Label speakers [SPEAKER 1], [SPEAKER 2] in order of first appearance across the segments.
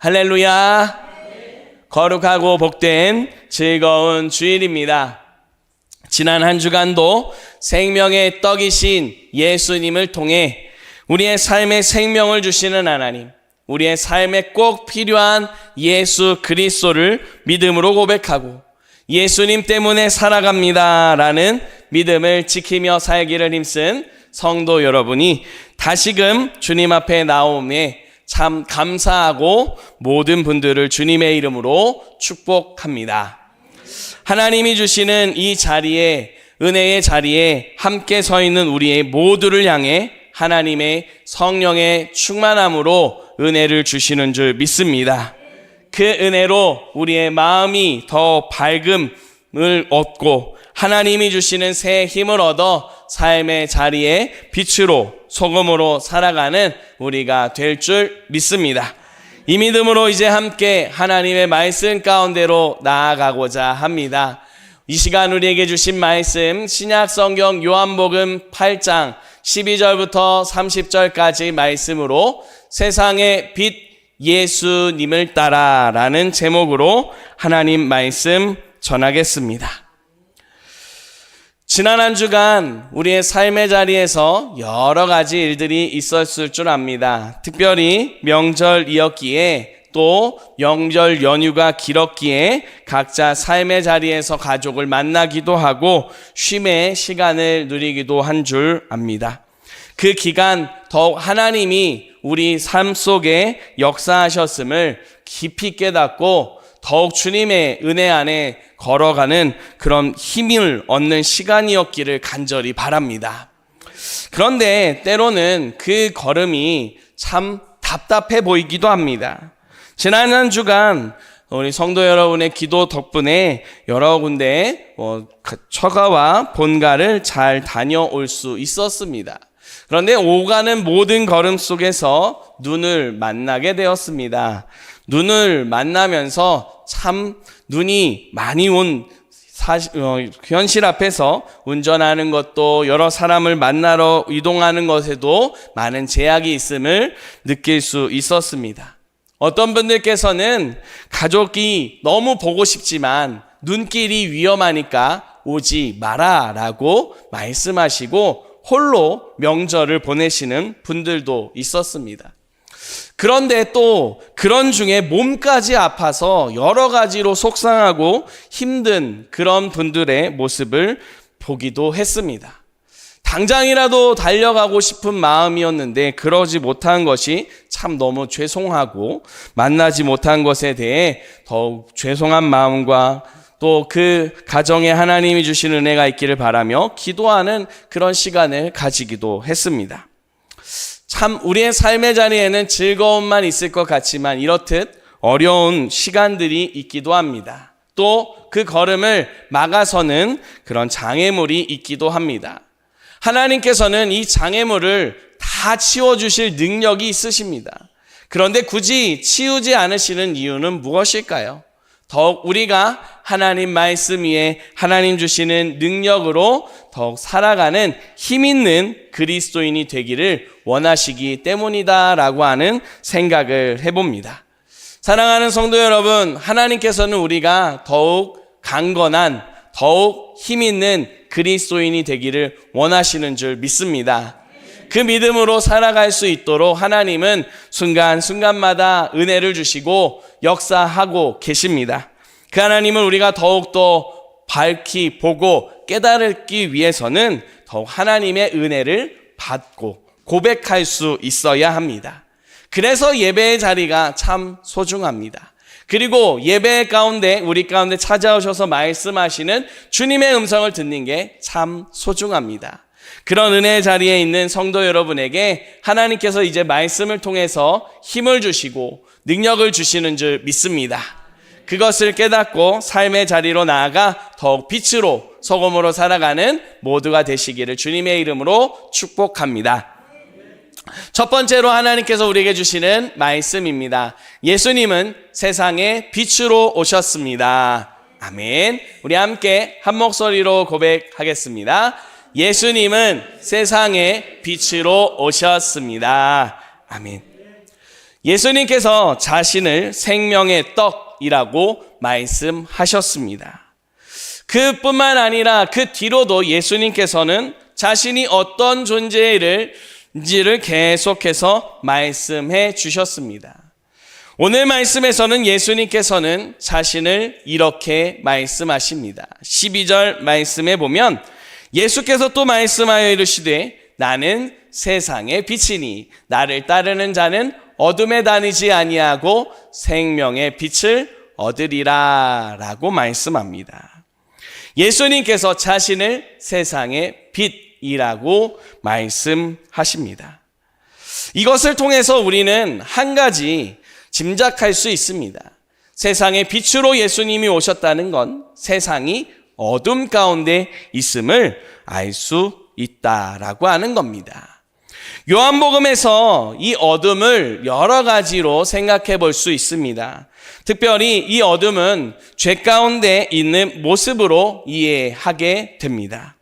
[SPEAKER 1] 할렐루야. 거룩하고 복된 즐거운 주일입니다. 지난 한 주간도 생명의 떡이신 예수님을 통해 우리의 삶에 생명을 주시는 하나님, 우리의 삶에 꼭 필요한 예수 그리스도를 믿음으로 고백하고 예수님 때문에 살아갑니다 라는 믿음을 지키며 살기를 힘쓴 성도 여러분이 다시금 주님 앞에 나옴에 참 감사하고 모든 분들을 주님의 이름으로 축복합니다. 하나님이 주시는 이 자리에, 은혜의 자리에 함께 서 있는 우리의 모두를 향해 하나님의 성령의 충만함으로 은혜를 주시는 줄 믿습니다. 그 은혜로 우리의 마음이 더 밝음을 얻고 하나님이 주시는 새 힘을 얻어 삶의 자리에 빛으로 소금으로 살아가는 우리가 될 줄 믿습니다. 이 믿음으로 이제 함께 하나님의 말씀 가운데로 나아가고자 합니다. 이 시간 우리에게 주신 말씀 신약 성경 요한복음 8장 12절부터 30절까지 말씀으로 세상의 빛 예수님을 따라 라는 제목으로 하나님 말씀 전하겠습니다. 지난 한 주간 우리의 삶의 자리에서 여러 가지 일들이 있었을 줄 압니다. 특별히 명절이었기에 또 명절 연휴가 길었기에 각자 삶의 자리에서 가족을 만나기도 하고 쉼의 시간을 누리기도 한 줄 압니다. 그 기간 더욱 하나님이 우리 삶 속에 역사하셨음을 깊이 깨닫고 더욱 주님의 은혜 안에 걸어가는 그런 힘을 얻는 시간이었기를 간절히 바랍니다. 그런데 때로는 그 걸음이 참 답답해 보이기도 합니다. 지난 한 주간 우리 성도 여러분의 기도 덕분에 여러 군데 처가와 본가를 잘 다녀올 수 있었습니다. 그런데 오가는 모든 걸음 속에서 눈을 만나게 되었습니다. 눈을 만나면서 참 눈이 많이 온 현실 앞에서 운전하는 것도 여러 사람을 만나러 이동하는 것에도 많은 제약이 있음을 느낄 수 있었습니다. 어떤 분들께서는 가족이 너무 보고 싶지만 눈길이 위험하니까 오지 마라 라고 말씀하시고 홀로 명절을 보내시는 분들도 있었습니다. 그런데 또 그런 중에 몸까지 아파서 여러 가지로 속상하고 힘든 그런 분들의 모습을 보기도 했습니다. 당장이라도 달려가고 싶은 마음이었는데 그러지 못한 것이 참 너무 죄송하고 만나지 못한 것에 대해 더욱 죄송한 마음과 또 그 가정에 하나님이 주신 은혜가 있기를 바라며 기도하는 그런 시간을 가지기도 했습니다. 참 우리의 삶의 자리에는 즐거움만 있을 것 같지만 이렇듯 어려운 시간들이 있기도 합니다. 또 그 걸음을 막아서는 그런 장애물이 있기도 합니다. 하나님께서는 이 장애물을 다 치워주실 능력이 있으십니다. 그런데 굳이 치우지 않으시는 이유는 무엇일까요? 더욱 우리가 하나님 말씀 위에 하나님 주시는 능력으로 더욱 살아가는 힘 있는 그리스도인이 되기를 원하시기 때문이다라고 하는 생각을 해봅니다. 사랑하는 성도 여러분, 하나님께서는 우리가 더욱 강건한, 더욱 힘 있는 그리스도인이 되기를 원하시는 줄 믿습니다. 그 믿음으로 살아갈 수 있도록 하나님은 순간순간마다 은혜를 주시고 역사하고 계십니다. 그 하나님을 우리가 더욱더 밝히 보고 깨달기 위해서는 더욱 하나님의 은혜를 받고 고백할 수 있어야 합니다. 그래서 예배의 자리가 참 소중합니다. 그리고 예배 가운데 우리 가운데 찾아오셔서 말씀하시는 주님의 음성을 듣는 게 참 소중합니다. 그런 은혜의 자리에 있는 성도 여러분에게 하나님께서 이제 말씀을 통해서 힘을 주시고 능력을 주시는 줄 믿습니다. 그것을 깨닫고 삶의 자리로 나아가 더욱 빛으로 소금으로 살아가는 모두가 되시기를 주님의 이름으로 축복합니다. 첫 번째로 하나님께서 우리에게 주시는 말씀입니다. 예수님은 세상의 빛으로 오셨습니다. 아멘. 우리 함께 한 목소리로 고백하겠습니다. 예수님은 세상의 빛으로 오셨습니다. 아멘. 예수님께서 자신을 생명의 떡이라고 말씀하셨습니다. 그뿐만 아니라 그 뒤로도 예수님께서는 자신이 어떤 존재인지를 계속해서 말씀해 주셨습니다. 오늘 말씀에서는 예수님께서는 자신을 이렇게 말씀하십니다. 12절 말씀에 보면 예수께서 또 말씀하여 이르시되 나는 세상의 빛이니 나를 따르는 자는 어둠에 다니지 아니하고 생명의 빛을 얻으리라 라고 말씀합니다. 예수님께서 자신을 세상의 빛이라고 말씀하십니다. 이것을 통해서 우리는 한 가지 짐작할 수 있습니다. 세상의 빛으로 예수님이 오셨다는 건 세상이 어둠 가운데 있음을 알 수 있다라고 하는 겁니다. 요한복음에서 이 어둠을 여러 가지로 생각해 볼 수 있습니다. 특별히 이 어둠은 죄 가운데 있는 모습으로 이해하게 됩니다.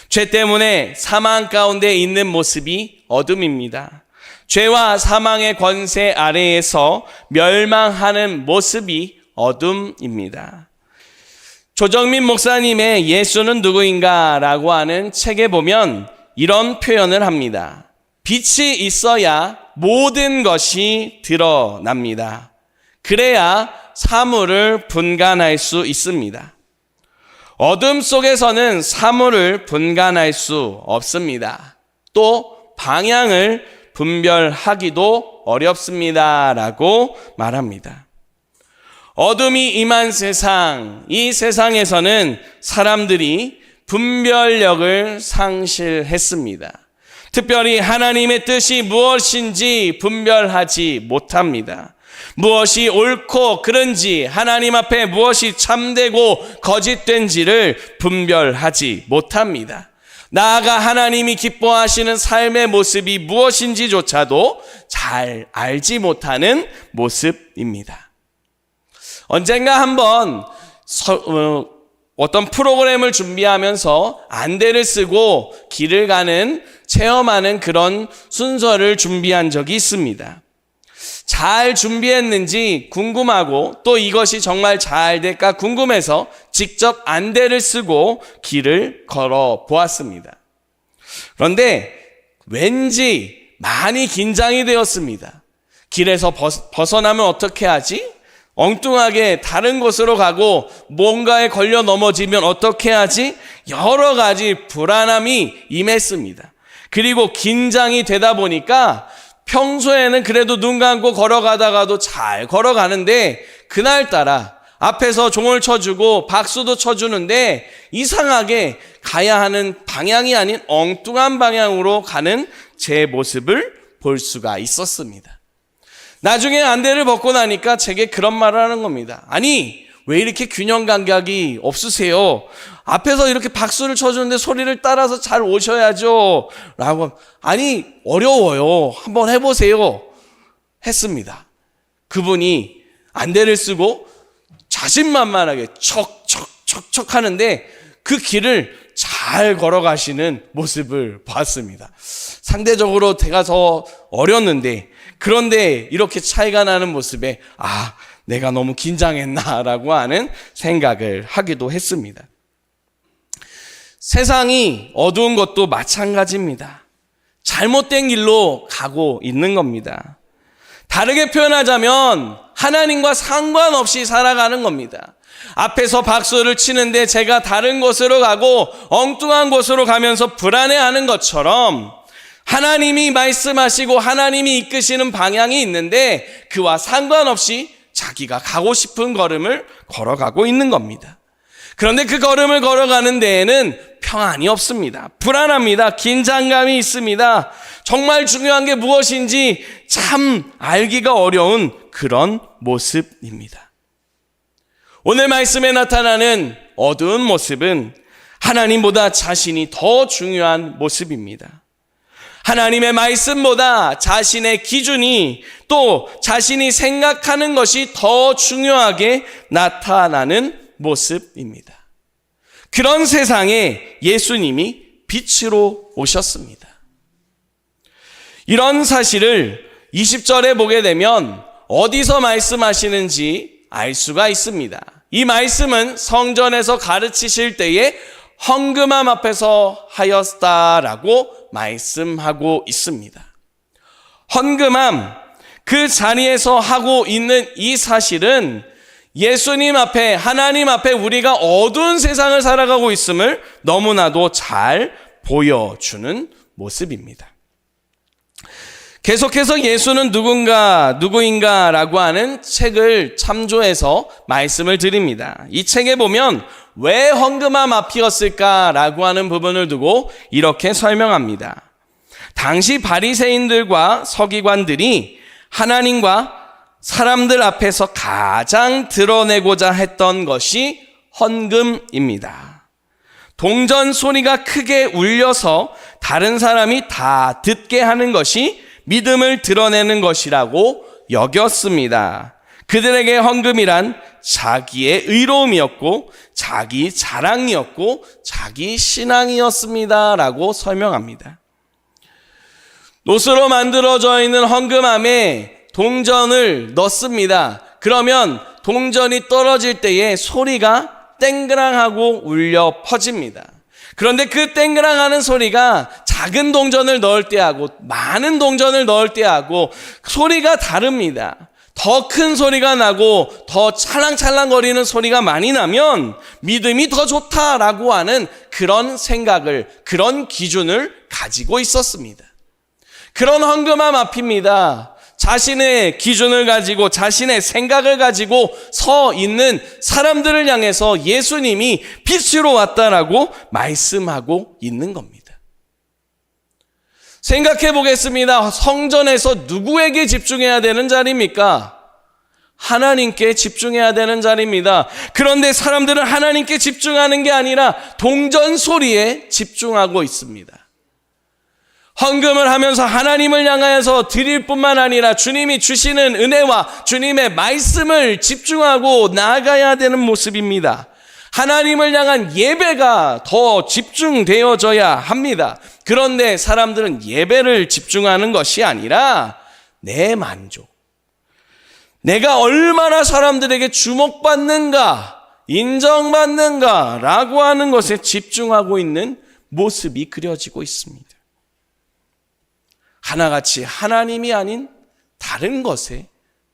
[SPEAKER 1] 죄 때문에 사망 가운데 있는 모습이 어둠입니다. 죄와 사망의 권세 아래에서 멸망하는 모습이 어둠입니다. 조정민 목사님의 예수는 누구인가 라고 하는 책에 보면 이런 표현을 합니다. 빛이 있어야 모든 것이 드러납니다. 그래야 사물을 분간할 수 있습니다. 어둠 속에서는 사물을 분간할 수 없습니다. 또 방향을 분별하기도 어렵습니다. 라고 말합니다. 어둠이 임한 세상, 이 세상에서는 사람들이 분별력을 상실했습니다. 특별히 하나님의 뜻이 무엇인지 분별하지 못합니다. 무엇이 옳고 그른지, 하나님 앞에 무엇이 참되고 거짓된지를 분별하지 못합니다. 나아가 하나님이 기뻐하시는 삶의 모습이 무엇인지조차도 잘 알지 못하는 모습입니다. 언젠가 한번 어떤 프로그램을 준비하면서 안대를 쓰고 길을 가는, 체험하는 그런 순서를 준비한 적이 있습니다. 잘 준비했는지 궁금하고 또 이것이 정말 잘 될까 궁금해서 직접 안대를 쓰고 길을 걸어 보았습니다. 그런데 왠지 많이 긴장이 되었습니다. 길에서 벗어나면 어떻게 하지? 엉뚱하게 다른 곳으로 가고 뭔가에 걸려 넘어지면 어떻게 하지? 여러 가지 불안함이 임했습니다. 그리고 긴장이 되다 보니까 평소에는 그래도 눈 감고 걸어가다가도 잘 걸어가는데 그날따라 앞에서 종을 쳐주고 박수도 쳐주는데 이상하게 가야 하는 방향이 아닌 엉뚱한 방향으로 가는 제 모습을 볼 수가 있었습니다. 나중에 안대를 벗고 나니까 제게 그런 말을 하는 겁니다. 아니, 왜 이렇게 균형 감각이 없으세요? 앞에서 이렇게 박수를 쳐주는데 소리를 따라서 잘 오셔야죠. 라고, 아니, 어려워요. 한번 해보세요. 했습니다. 그분이 안대를 쓰고 자신만만하게 척척척척 하는데 그 길을 잘 걸어가시는 모습을 봤습니다. 상대적으로 제가 더 어렸는데, 그런데 이렇게 차이가 나는 모습에 내가 너무 긴장했나라고 하는 생각을 하기도 했습니다. 세상이 어두운 것도 마찬가지입니다. 잘못된 길로 가고 있는 겁니다. 다르게 표현하자면 하나님과 상관없이 살아가는 겁니다. 앞에서 박수를 치는데 제가 다른 곳으로 가고 엉뚱한 곳으로 가면서 불안해하는 것처럼 하나님이 말씀하시고 하나님이 이끄시는 방향이 있는데 그와 상관없이 자기가 가고 싶은 걸음을 걸어가고 있는 겁니다. 그런데 그 걸음을 걸어가는 데에는 평안이 없습니다. 불안합니다. 긴장감이 있습니다. 정말 중요한 게 무엇인지 참 알기가 어려운 그런 모습입니다. 오늘 말씀에 나타나는 어두운 모습은 하나님보다 자신이 더 중요한 모습입니다. 하나님의 말씀보다 자신의 기준이 또 자신이 생각하는 것이 더 중요하게 나타나는 모습입니다. 그런 세상에 예수님이 빛으로 오셨습니다. 이런 사실을 20절에 보게 되면 어디서 말씀하시는지 알 수가 있습니다. 이 말씀은 성전에서 가르치실 때에 헌금함 앞에서 하였다라고 말씀하고 있습니다. 헌금함, 그 자리에서 하고 있는 이 사실은 예수님 앞에, 하나님 앞에 우리가 어두운 세상을 살아가고 있음을 너무나도 잘 보여주는 모습입니다. 계속해서 예수는 누구인가라고 하는 책을 참조해서 말씀을 드립니다. 이 책에 보면 왜 헌금함 앞이었을까라고 하는 부분을 두고 이렇게 설명합니다. 당시 바리새인들과 서기관들이 하나님과 사람들 앞에서 가장 드러내고자 했던 것이 헌금입니다. 동전 소리가 크게 울려서 다른 사람이 다 듣게 하는 것이 믿음을 드러내는 것이라고 여겼습니다. 그들에게 헌금이란 자기의 의로움이었고 자기 자랑이었고 자기 신앙이었습니다 라고 설명합니다. 노스로 만들어져 있는 헌금함에 동전을 넣습니다. 그러면 동전이 떨어질 때에 소리가 땡그랑하고 울려 퍼집니다. 그런데 그 땡그랑하는 소리가 작은 동전을 넣을 때하고 많은 동전을 넣을 때하고 소리가 다릅니다. 더 큰 소리가 나고 더 찰랑찰랑거리는 소리가 많이 나면 믿음이 더 좋다라고 하는 그런 생각을, 그런 기준을 가지고 있었습니다. 그런 헌금함 앞입니다. 자신의 기준을 가지고 자신의 생각을 가지고 서 있는 사람들을 향해서 예수님이 빛으로 왔다라고 말씀하고 있는 겁니다. 생각해 보겠습니다. 성전에서 누구에게 집중해야 되는 자리입니까? 하나님께 집중해야 되는 자리입니다. 그런데 사람들은 하나님께 집중하는 게 아니라 동전 소리에 집중하고 있습니다. 헌금을 하면서 하나님을 향하여서 드릴 뿐만 아니라 주님이 주시는 은혜와 주님의 말씀을 집중하고 나아가야 되는 모습입니다. 하나님을 향한 예배가 더 집중되어져야 합니다. 그런데 사람들은 예배를 집중하는 것이 아니라 내 만족, 내가 얼마나 사람들에게 주목받는가, 인정받는가라고 하는 것에 집중하고 있는 모습이 그려지고 있습니다. 하나같이 하나님이 아닌 다른 것에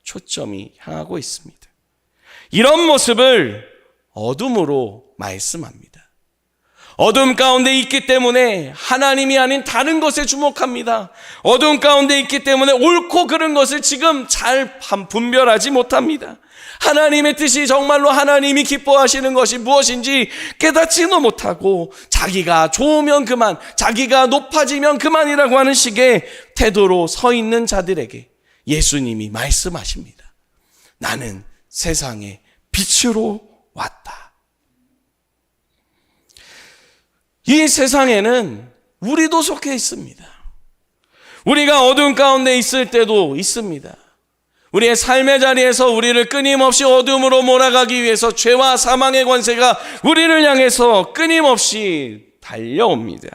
[SPEAKER 1] 초점이 향하고 있습니다. 이런 모습을 어둠으로 말씀합니다. 어둠 가운데 있기 때문에 하나님이 아닌 다른 것에 주목합니다. 어둠 가운데 있기 때문에 옳고 그른 것을 지금 잘 분별하지 못합니다. 하나님의 뜻이 정말로 하나님이 기뻐하시는 것이 무엇인지 깨닫지도 못하고 자기가 좋으면 그만, 자기가 높아지면 그만이라고 하는 식의 태도로 서 있는 자들에게 예수님이 말씀하십니다. 나는 세상의 빛으로 왔다. 이 세상에는 우리도 속해 있습니다. 우리가 어두운 가운데 있을 때도 있습니다. 우리의 삶의 자리에서 우리를 끊임없이 어둠으로 몰아가기 위해서 죄와 사망의 권세가 우리를 향해서 끊임없이 달려옵니다.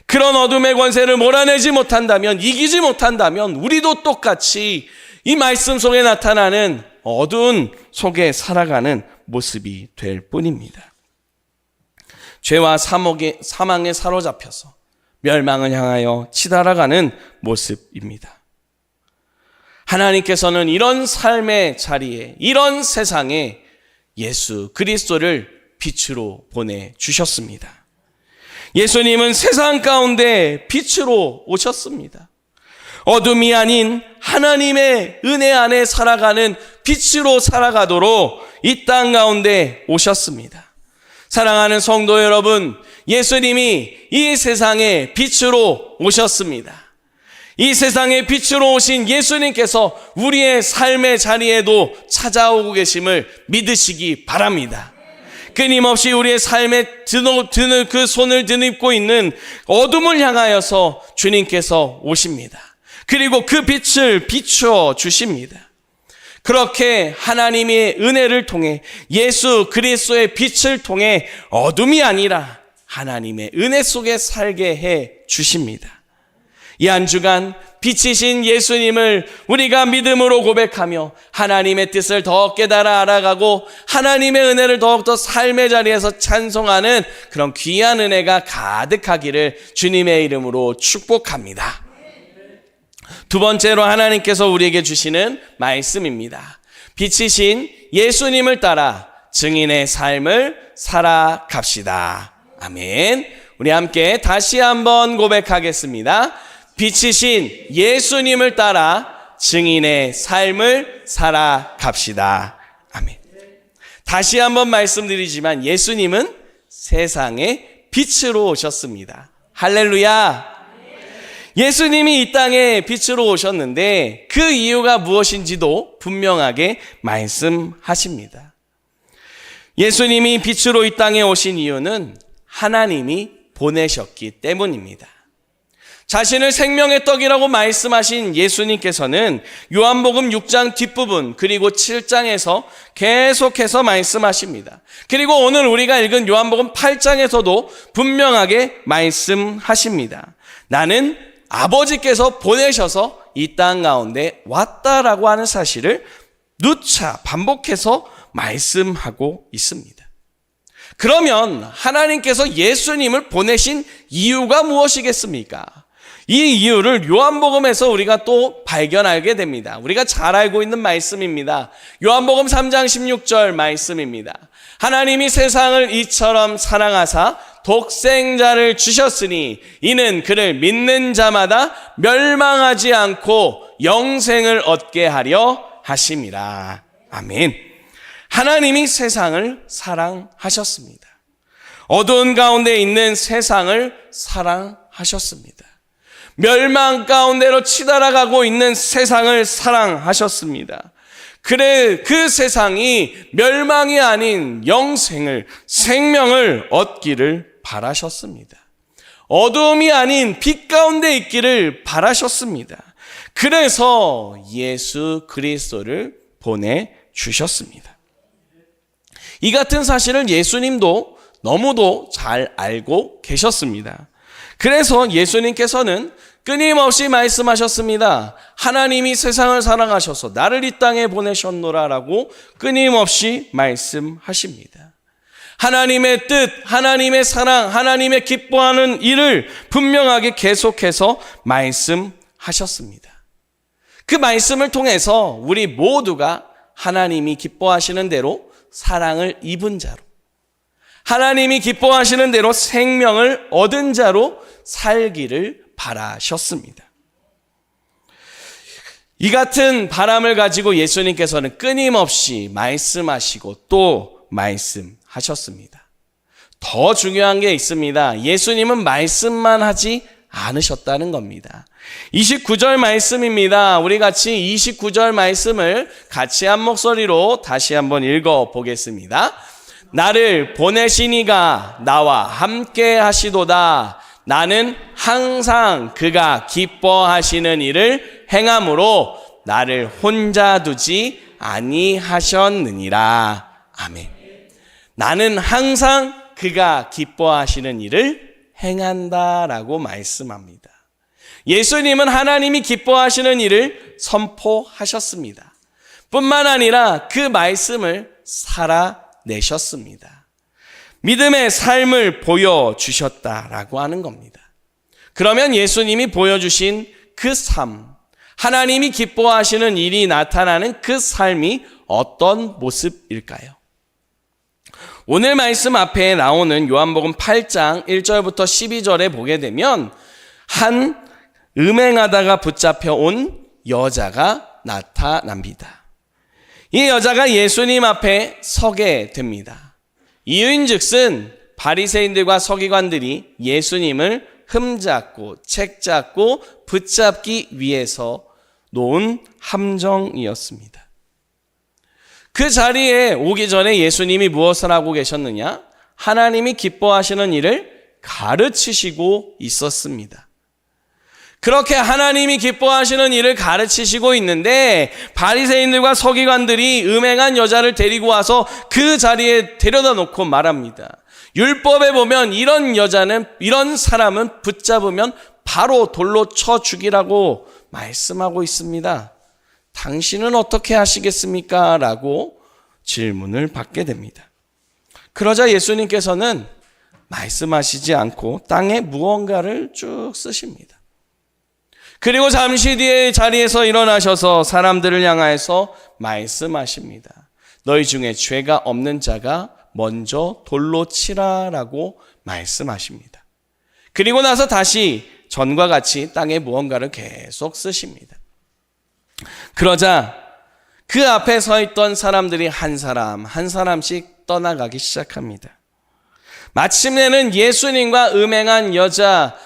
[SPEAKER 1] 그런 어둠의 권세를 몰아내지 못한다면, 이기지 못한다면 우리도 똑같이 이 말씀 속에 나타나는 어두운 속에 살아가는 모습이 될 뿐입니다. 죄와 사망에 사로잡혀서 멸망을 향하여 치달아가는 모습입니다. 하나님께서는 이런 삶의 자리에, 이런 세상에 예수 그리스도를 빛으로 보내주셨습니다. 예수님은 세상 가운데 빛으로 오셨습니다. 어둠이 아닌 하나님의 은혜 안에 살아가는 빛으로 살아가도록 이 땅 가운데 오셨습니다. 사랑하는 성도 여러분, 예수님이 이 세상에 빛으로 오셨습니다. 이 세상에 빛으로 오신 예수님께서 우리의 삶의 자리에도 찾아오고 계심을 믿으시기 바랍니다. 끊임없이 우리의 삶에 드는 그 손을 드립고 있는 어둠을 향하여서 주님께서 오십니다. 그리고 그 빛을 비추어 주십니다. 그렇게 하나님의 은혜를 통해 예수 그리스도의 빛을 통해 어둠이 아니라 하나님의 은혜 속에 살게 해 주십니다. 이 한 주간 빛이신 예수님을 우리가 믿음으로 고백하며 하나님의 뜻을 더 깨달아 알아가고 하나님의 은혜를 더욱더 삶의 자리에서 찬송하는 그런 귀한 은혜가 가득하기를 주님의 이름으로 축복합니다. 두 번째로 하나님께서 우리에게 주시는 말씀입니다. 빛이신 예수님을 따라 증인의 삶을 살아갑시다. 아멘. 우리 함께 다시 한번 고백하겠습니다. 빛이신 예수님을 따라 증인의 삶을 살아갑시다. 아멘. 다시 한번 말씀드리지만 예수님은 세상의 빛으로 오셨습니다. 할렐루야. 예수님이 이 땅에 빛으로 오셨는데 그 이유가 무엇인지도 분명하게 말씀하십니다. 예수님이 빛으로 이 땅에 오신 이유는 하나님이 보내셨기 때문입니다. 자신을 생명의 떡이라고 말씀하신 예수님께서는 요한복음 6장 뒷부분 그리고 7장에서 계속해서 말씀하십니다. 그리고 오늘 우리가 읽은 요한복음 8장에서도 분명하게 말씀하십니다. 나는 아버지께서 보내셔서 이 땅 가운데 왔다라고 하는 사실을 누차 반복해서 말씀하고 있습니다. 그러면 하나님께서 예수님을 보내신 이유가 무엇이겠습니까? 이 이유를 요한복음에서 우리가 또 발견하게 됩니다. 우리가 잘 알고 있는 말씀입니다. 요한복음 3장 16절 말씀입니다. 하나님이 세상을 이처럼 사랑하사 독생자를 주셨으니 이는 그를 믿는 자마다 멸망하지 않고 영생을 얻게 하려 하심이라. 아멘. 하나님이 세상을 사랑하셨습니다. 어두운 가운데 있는 세상을 사랑하셨습니다. 멸망 가운데로 치달아가고 있는 세상을 사랑하셨습니다. 그래 그 세상이 멸망이 아닌 영생을, 생명을 얻기를 바라셨습니다. 어두움이 아닌 빛 가운데 있기를 바라셨습니다. 그래서 예수 그리스도를 보내주셨습니다. 이 같은 사실을 예수님도 너무도 잘 알고 계셨습니다. 그래서 예수님께서는 끊임없이 말씀하셨습니다. 하나님이 세상을 사랑하셔서 나를 이 땅에 보내셨노라라고 끊임없이 말씀하십니다. 하나님의 뜻, 하나님의 사랑, 하나님의 기뻐하는 일을 분명하게 계속해서 말씀하셨습니다. 그 말씀을 통해서 우리 모두가 하나님이 기뻐하시는 대로 사랑을 입은 자로, 하나님이 기뻐하시는 대로 생명을 얻은 자로 살기를 바라셨습니다. 이 같은 바람을 가지고 예수님께서는 끊임없이 말씀하시고 또 말씀하셨습니다. 더 중요한 게 있습니다. 예수님은 말씀만 하지 않으셨다는 겁니다. 29절 말씀입니다. 우리 같이 29절 말씀을 같이 한 목소리로 다시 한번 읽어보겠습니다. 나를 보내신 이가 나와 함께 하시도다. 나는 항상 그가 기뻐하시는 일을 행함으로 나를 혼자 두지 아니하셨느니라. 아멘. 나는 항상 그가 기뻐하시는 일을 행한다라고 말씀합니다. 예수님은 하나님이 기뻐하시는 일을 선포하셨습니다. 뿐만 아니라 그 말씀을 살아내셨습니다. 믿음의 삶을 보여주셨다라고 하는 겁니다. 그러면 예수님이 보여주신 그 삶, 하나님이 기뻐하시는 일이 나타나는 그 삶이 어떤 모습일까요? 오늘 말씀 앞에 나오는 요한복음 8장 1절부터 12절에 보게 되면 한 음행하다가 붙잡혀 온 여자가 나타납니다. 이 여자가 예수님 앞에 서게 됩니다. 이유인즉슨 바리새인들과 서기관들이 예수님을 흠잡고 책잡고 붙잡기 위해서 놓은 함정이었습니다. 그 자리에 오기 전에 예수님이 무엇을 하고 계셨느냐? 하나님이 기뻐하시는 일을 가르치시고 있었습니다. 그렇게 하나님이 기뻐하시는 일을 가르치시고 있는데 바리새인들과 서기관들이 음행한 여자를 데리고 와서 그 자리에 데려다 놓고 말합니다. 율법에 보면 이런 여자는, 이런 사람은 붙잡으면 바로 돌로 쳐 죽이라고 말씀하고 있습니다. 당신은 어떻게 하시겠습니까? 라고 질문을 받게 됩니다. 그러자 예수님께서는 말씀하시지 않고 땅에 무언가를 쭉 쓰십니다. 그리고 잠시 뒤에 자리에서 일어나셔서 사람들을 향하여서 말씀하십니다. 너희 중에 죄가 없는 자가 먼저 돌로 치라라고 말씀하십니다. 그리고 나서 다시 전과 같이 땅에 무언가를 계속 쓰십니다. 그러자 그 앞에 서 있던 사람들이 한 사람 한 사람씩 떠나가기 시작합니다. 마침내는 예수님과 음행한 여자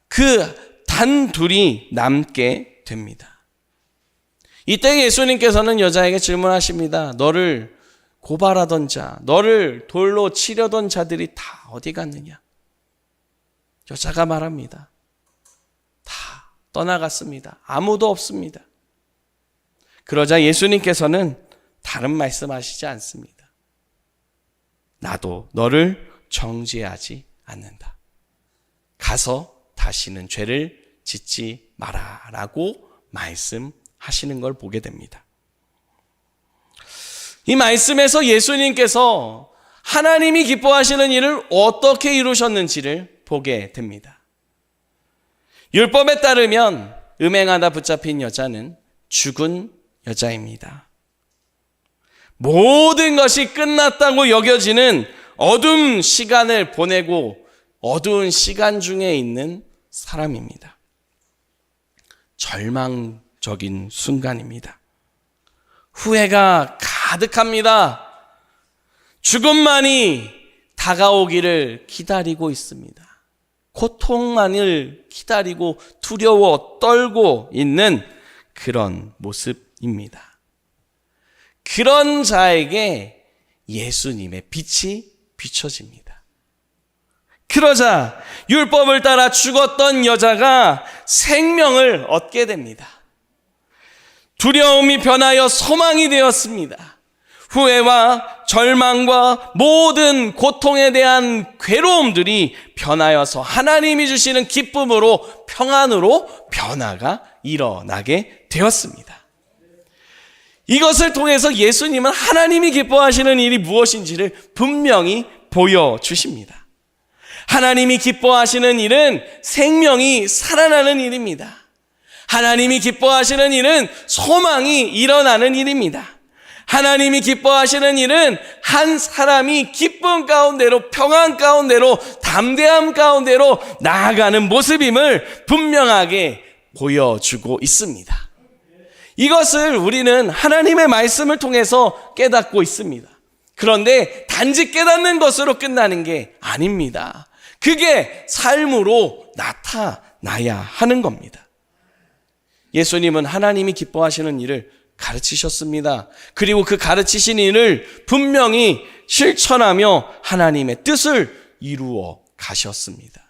[SPEAKER 1] 그 단둘이 남게 됩니다. 이때 예수님께서는 여자에게 질문하십니다. 너를 고발하던 자, 너를 돌로 치려던 자들이 다 어디 갔느냐? 여자가 말합니다. 다 떠나갔습니다. 아무도 없습니다. 그러자 예수님께서는 다른 말씀하시지 않습니다. 나도 너를 정죄하지 않는다. 가서 다시는 죄를 짓지 마라라고 말씀하시는 걸 보게 됩니다. 이 말씀에서 예수님께서 하나님이 기뻐하시는 일을 어떻게 이루셨는지를 보게 됩니다. 율법에 따르면 음행하다 붙잡힌 여자는 죽은 여자입니다. 모든 것이 끝났다고 여겨지는 어두운 시간을 보내고 어두운 시간 중에 있는 사람입니다. 절망적인 순간입니다. 후회가 가득합니다. 죽음만이 다가오기를 기다리고 있습니다. 고통만을 기다리고 두려워 떨고 있는 그런 모습입니다. 그런 자에게 예수님의 빛이 비춰집니다. 그러자 율법을 따라 죽었던 여자가 생명을 얻게 됩니다. 두려움이 변하여 소망이 되었습니다. 후회와 절망과 모든 고통에 대한 괴로움들이 변하여서 하나님이 주시는 기쁨으로 평안으로 변화가 일어나게 되었습니다. 이것을 통해서 예수님은 하나님이 기뻐하시는 일이 무엇인지를 분명히 보여주십니다. 하나님이 기뻐하시는 일은 생명이 살아나는 일입니다. 하나님이 기뻐하시는 일은 소망이 일어나는 일입니다. 하나님이 기뻐하시는 일은 한 사람이 기쁨 가운데로 평안 가운데로 담대함 가운데로 나아가는 모습임을 분명하게 보여주고 있습니다. 이것을 우리는 하나님의 말씀을 통해서 깨닫고 있습니다. 그런데 단지 깨닫는 것으로 끝나는 게 아닙니다. 그게 삶으로 나타나야 하는 겁니다. 예수님은 하나님이 기뻐하시는 일을 가르치셨습니다. 그리고 그 가르치신 일을 분명히 실천하며 하나님의 뜻을 이루어 가셨습니다.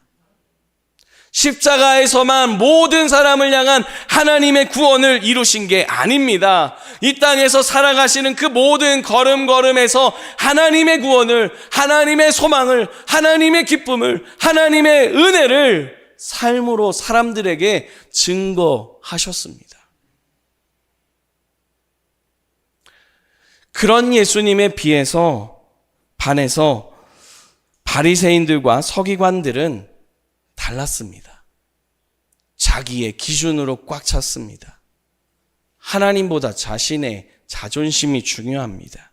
[SPEAKER 1] 십자가에서만 모든 사람을 향한 하나님의 구원을 이루신 게 아닙니다. 이 땅에서 살아가시는 그 모든 걸음걸음에서 하나님의 구원을, 하나님의 소망을, 하나님의 기쁨을, 하나님의 은혜를 삶으로 사람들에게 증거하셨습니다. 그런 예수님에 반해서 바리새인들과 서기관들은 달랐습니다. 자기의 기준으로 꽉 찼습니다. 하나님보다 자신의 자존심이 중요합니다.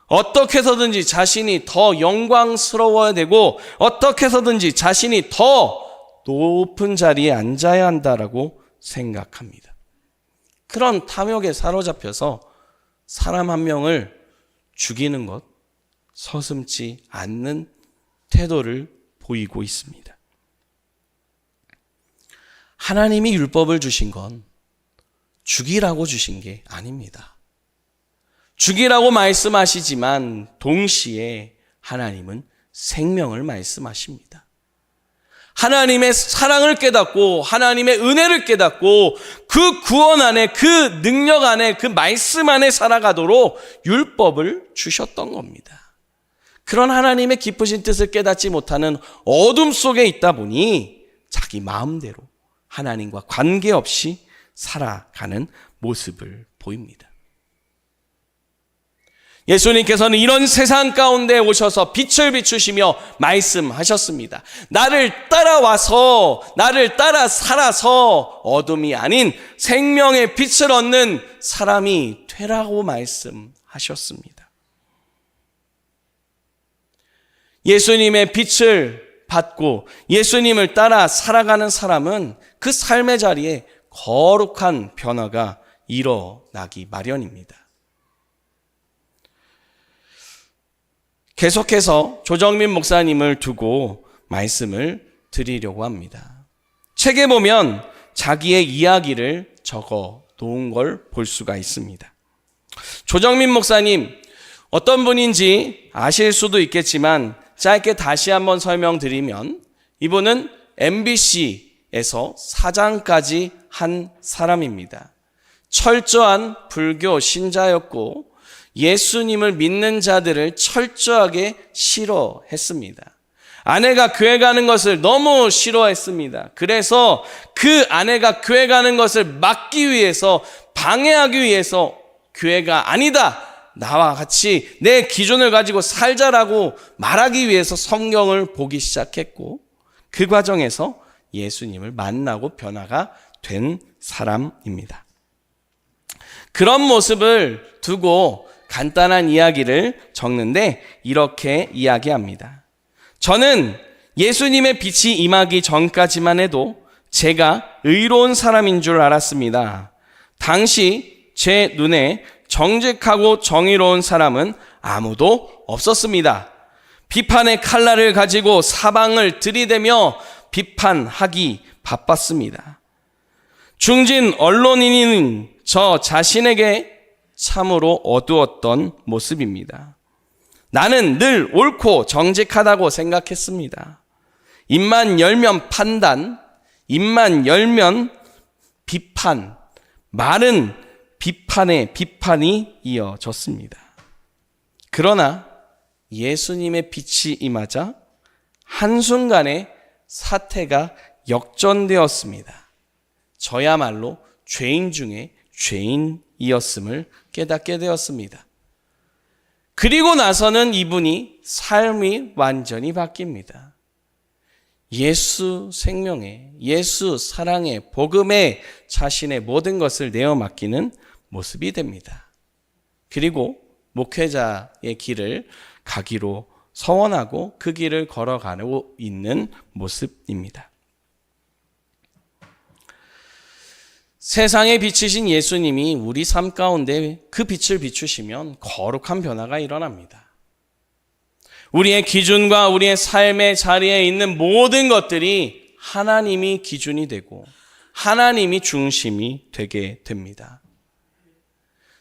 [SPEAKER 1] 어떻게 해서든지 자신이 더 영광스러워야 되고 어떻게 해서든지 자신이 더 높은 자리에 앉아야 한다라고 생각합니다. 그런 탐욕에 사로잡혀서 사람 한 명을 죽이는 것, 서슴지 않는 태도를 보이고 있습니다. 하나님이 율법을 주신 건 죽이라고 주신 게 아닙니다. 죽이라고 말씀하시지만 동시에 하나님은 생명을 말씀하십니다. 하나님의 사랑을 깨닫고 하나님의 은혜를 깨닫고 그 구원 안에 그 능력 안에 그 말씀 안에 살아가도록 율법을 주셨던 겁니다. 그런 하나님의 기쁘신 뜻을 깨닫지 못하는 어둠 속에 있다 보니 자기 마음대로 하나님과 관계없이 살아가는 모습을 보입니다. 예수님께서는 이런 세상 가운데 오셔서 빛을 비추시며 말씀하셨습니다. 나를 따라와서, 나를 따라 살아서 어둠이 아닌 생명의 빛을 얻는 사람이 되라고 말씀하셨습니다. 예수님의 빛을 받고 예수님을 따라 살아가는 사람은 그 삶의 자리에 거룩한 변화가 일어나기 마련입니다. 계속해서 조정민 목사님을 두고 말씀을 드리려고 합니다. 책에 보면 자기의 이야기를 적어 놓은 걸 볼 수가 있습니다. 조정민 목사님, 어떤 분인지 아실 수도 있겠지만 짧게 다시 한번 설명드리면 이분은 MBC에서 사장까지 한 사람입니다. 철저한 불교 신자였고 예수님을 믿는 자들을 철저하게 싫어했습니다. 아내가 교회 가는 것을 너무 싫어했습니다. 그래서 그 아내가 교회 가는 것을 막기 위해서, 방해하기 위해서 교회가 아니다, 나와 같이 내 기준을 가지고 살자라고 말하기 위해서 성경을 보기 시작했고, 그 과정에서 예수님을 만나고 변화가 된 사람입니다. 그런 모습을 두고 간단한 이야기를 적는데 이렇게 이야기합니다. 저는 예수님의 빛이 임하기 전까지만 해도 제가 의로운 사람인 줄 알았습니다. 당시 제 눈에 정직하고 정의로운 사람은 아무도 없었습니다. 비판의 칼날을 가지고 사방을 들이대며 비판하기 바빴습니다. 중진 언론인인 저 자신에게 참으로 어두웠던 모습입니다. 나는 늘 옳고 정직하다고 생각했습니다. 입만 열면 판단, 입만 열면 비판, 말은 비판에 비판이 이어졌습니다. 그러나 예수님의 빛이 임하자 한순간에 사태가 역전되었습니다. 저야말로 죄인 중에 죄인이었음을 깨닫게 되었습니다. 그리고 나서는 이분이 삶이 완전히 바뀝니다. 예수 생명에, 예수 사랑에, 복음에 자신의 모든 것을 내어 맡기는 모습이 됩니다. 그리고 목회자의 길을 가기로 서원하고 그 길을 걸어가고 있는 모습입니다. 세상에 비치신 예수님이 우리 삶 가운데 그 빛을 비추시면 거룩한 변화가 일어납니다. 우리의 기준과 우리의 삶의 자리에 있는 모든 것들이 하나님이 기준이 되고 하나님이 중심이 되게 됩니다.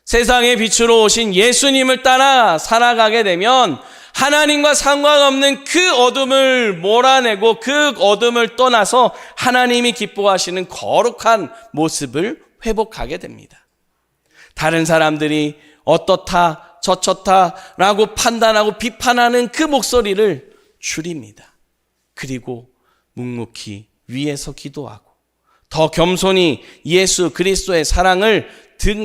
[SPEAKER 1] 세상의 빛으로 오신 예수님을 따라 살아가게 되면 하나님과 상관없는 그 어둠을 몰아내고 그 어둠을 떠나서 하나님이 기뻐하시는 거룩한 모습을 회복하게 됩니다. 다른 사람들이 어떻다 저렇다라고 판단하고 비판하는 그 목소리를 줄입니다. 그리고 묵묵히 위에서 기도하고 더 겸손히 예수 그리스도의 사랑을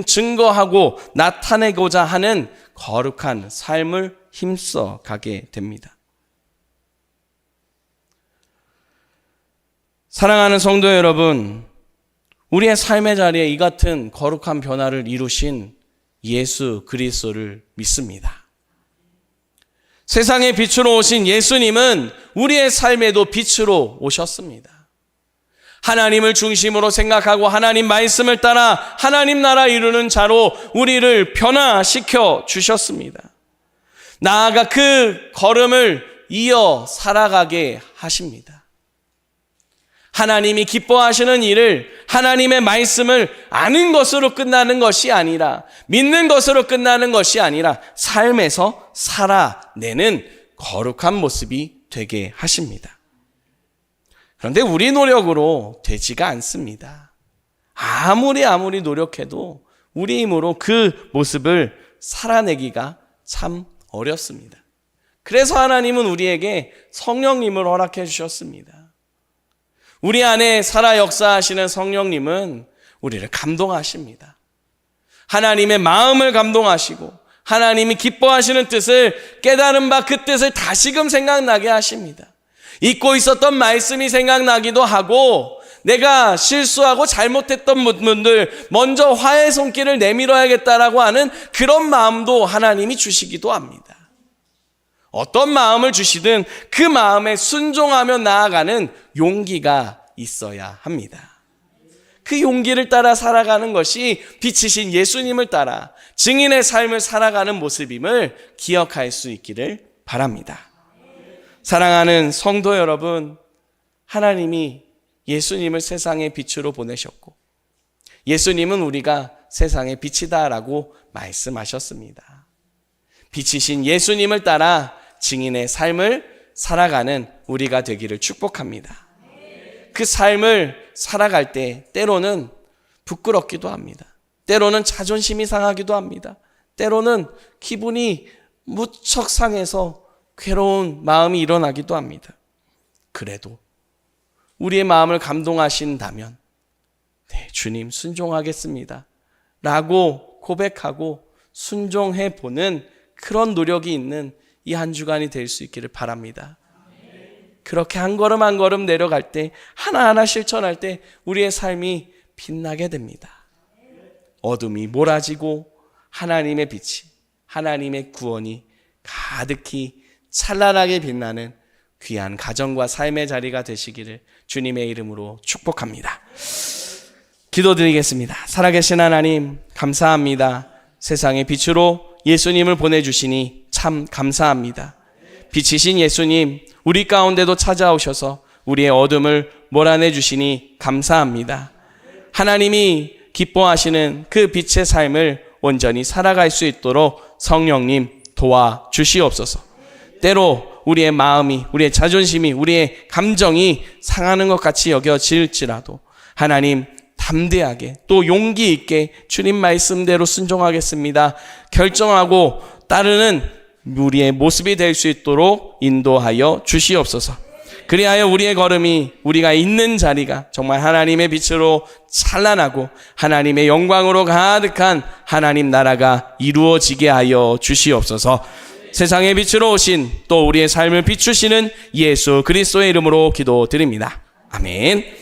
[SPEAKER 1] 증거하고 나타내고자 하는 거룩한 삶을 힘써 가게 됩니다. 사랑하는 성도 여러분, 우리의 삶의 자리에 이 같은 거룩한 변화를 이루신 예수 그리스도를 믿습니다. 세상의 빛으로 오신 예수님은 우리의 삶에도 빛으로 오셨습니다. 하나님을 중심으로 생각하고 하나님 말씀을 따라 하나님 나라 이루는 자로 우리를 변화시켜 주셨습니다. 나아가 그 걸음을 이어 살아가게 하십니다. 하나님이 기뻐하시는 일을, 하나님의 말씀을 아는 것으로 끝나는 것이 아니라, 믿는 것으로 끝나는 것이 아니라 삶에서 살아내는 거룩한 모습이 되게 하십니다. 그런데 우리 노력으로 되지가 않습니다. 아무리 노력해도 우리 힘으로 그 모습을 살아내기가 참 어렵습니다. 그래서 하나님은 우리에게 성령님을 허락해 주셨습니다. 우리 안에 살아 역사하시는 성령님은 우리를 감동하십니다. 하나님의 마음을 감동하시고 하나님이 기뻐하시는 뜻을 깨달은 바 그 뜻을 다시금 생각나게 하십니다. 잊고 있었던 말씀이 생각나기도 하고 내가 실수하고 잘못했던 부분들 먼저 화해 손길을 내밀어야겠다라고 하는 그런 마음도 하나님이 주시기도 합니다. 어떤 마음을 주시든 그 마음에 순종하며 나아가는 용기가 있어야 합니다. 그 용기를 따라 살아가는 것이 빛이신 예수님을 따라 증인의 삶을 살아가는 모습임을 기억할 수 있기를 바랍니다. 사랑하는 성도 여러분, 하나님이 예수님을 세상의 빛으로 보내셨고 예수님은 우리가 세상의 빛이다라고 말씀하셨습니다. 빛이신 예수님을 따라 증인의 삶을 살아가는 우리가 되기를 축복합니다. 그 삶을 살아갈 때 때로는 부끄럽기도 합니다. 때로는 자존심이 상하기도 합니다. 때로는 기분이 무척 상해서 괴로운 마음이 일어나기도 합니다. 그래도 우리의 마음을 감동하신다면 네, 주님 순종하겠습니다 라고 고백하고 순종해 보는 그런 노력이 있는 이 한 주간이 될 수 있기를 바랍니다. 그렇게 한 걸음 한 걸음 내려갈 때 하나하나 실천할 때 우리의 삶이 빛나게 됩니다. 어둠이 몰아지고 하나님의 빛이 하나님의 구원이 가득히 찬란하게 빛나는 귀한 가정과 삶의 자리가 되시기를 주님의 이름으로 축복합니다. 기도드리겠습니다. 살아계신 하나님 감사합니다. 세상의 빛으로 예수님을 보내주시니 참 감사합니다. 빛이신 예수님 우리 가운데도 찾아오셔서 우리의 어둠을 몰아내 주시니 감사합니다. 하나님이 기뻐하시는 그 빛의 삶을 온전히 살아갈 수 있도록 성령님 도와주시옵소서. 때로 우리의 마음이, 우리의 자존심이, 우리의 감정이 상하는 것 같이 여겨질지라도 하나님 담대하게 또 용기 있게 주님 말씀대로 순종하겠습니다 결정하고 따르는 우리의 모습이 될 수 있도록 인도하여 주시옵소서. 그리하여 우리의 걸음이 우리가 있는 자리가 정말 하나님의 빛으로 찬란하고 하나님의 영광으로 가득한 하나님 나라가 이루어지게 하여 주시옵소서. 세상의 빛으로 오신 또 우리의 삶을 비추시는 예수 그리스도의 이름으로 기도드립니다. 아멘.